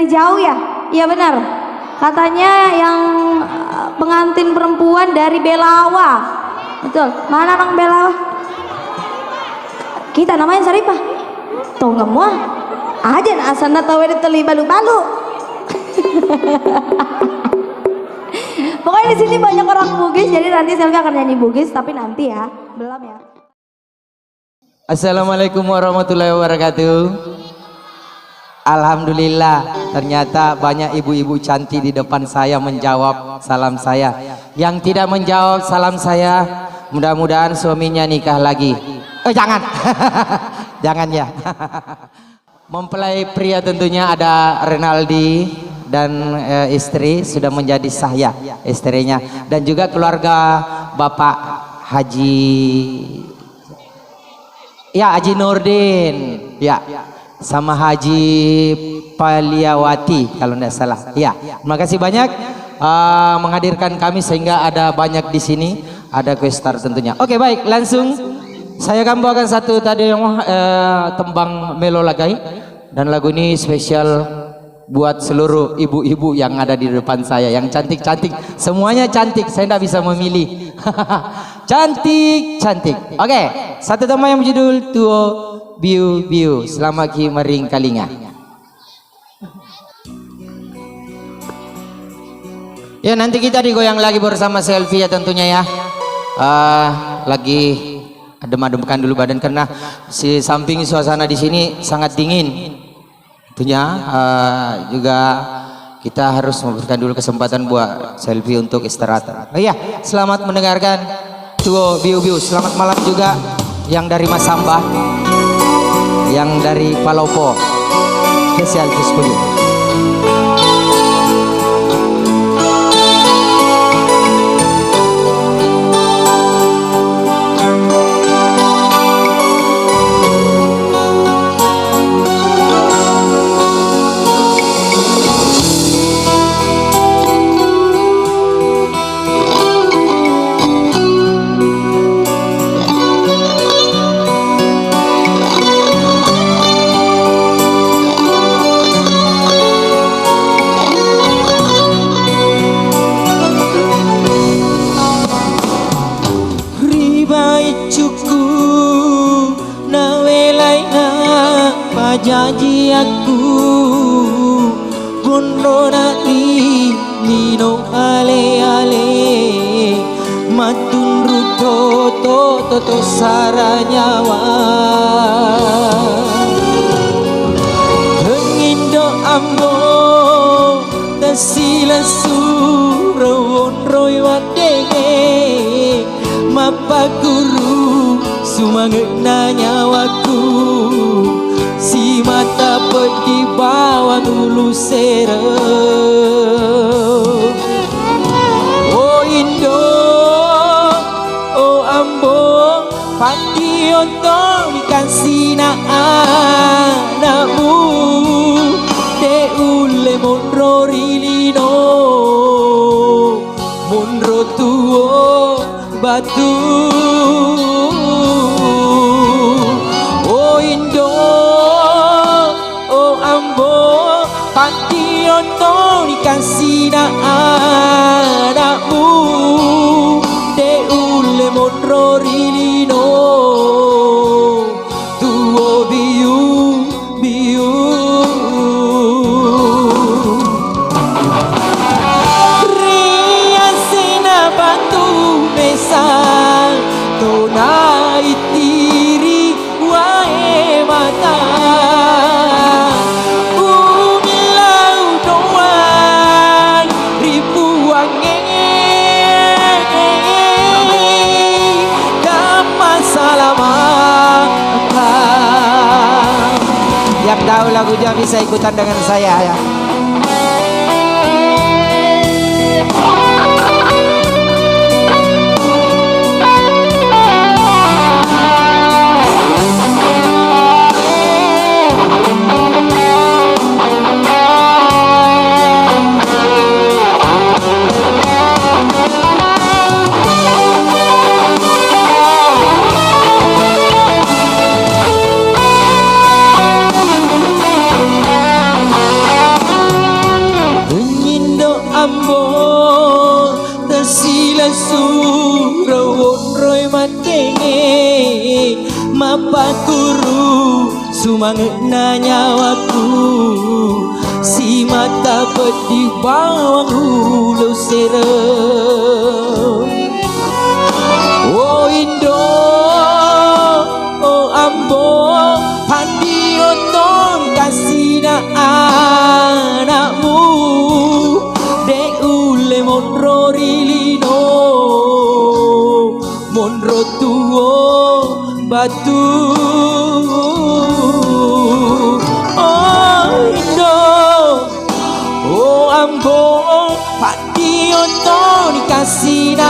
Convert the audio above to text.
dari jauh ya? Iya benar. Katanya yang pengantin perempuan dari Belawa. Betul. Mana orang Belawa? Kita namanya Saripah. Tuh nggak mau? Aja na asana tahu itu teli balu-balu. Pokoknya di sini banyak orang Bugis, jadi nanti Selvi akan nyanyi Bugis, tapi nanti ya, belum ya. Assalamualaikum warahmatullahi wabarakatuh. Alhamdulillah, ternyata banyak ibu-ibu cantik di depan saya menjawab salam saya. Yang tidak menjawab salam saya, mudah-mudahan suaminya nikah lagi. Jangan, jangan ya. Mempelai pria tentunya ada Renaldi dan istri sudah menjadi sah ya istrinya, dan juga keluarga Bapak Haji ya Haji Nurdin ya sama Haji Paliawati kalau tidak salah ya. Terima kasih banyak menghadirkan kami sehingga ada banyak di sini, ada questar tentunya. Oke baik, langsung saya akan bawakan satu tadi tembang Melo Lagai, dan lagu ini spesial buat seluruh ibu-ibu yang ada di depan saya, yang cantik-cantik, semuanya cantik, saya tidak bisa memilih. Cantik-cantik. Oke, satu tema yang berjudul Tuo Biu Biu, Selama Ki Mering Kalinga. Ya nanti kita digoyang lagi bersama Selvi ya tentunya ya. Lagi adem-ademkan dulu badan karena si samping suasana di sini sangat dingin. Tentunya juga kita harus memberikan dulu kesempatan buat Selvi untuk istirahat. Oh iya, selamat mendengarkan Tuo Biu Biu. Selamat malam juga yang dari Masamba, yang dari Palopo, spesial Kuspuyu. Janji aku bondo nali nino ale ale matun ruto to saranyawa hengindo ambo tasila surawon roy wadege mapaguru sumanget na nyawaku si mata pergi bawah dulu sera. Oh Indo, oh Ambo, pati ontong ikan sina anakmu de ule monro rilino monro tuo batu. Oh Indo, panti ontong dikasih anakmu de ule monro rilino tuo biu biu ria sina batu mesa tona itiri wae mata yang tahu lagunya bisa ikutan dengan saya ya. surawon roy matenge mapakuru sumanget na nyawaku si mata pedih bawang hulu serem. Oh Indo, oh Ambo, pandi oton kasih na anakmu dek ule monro rilino monro tuo batu. Oh Indo, oh Ambo, pandi oton kasih na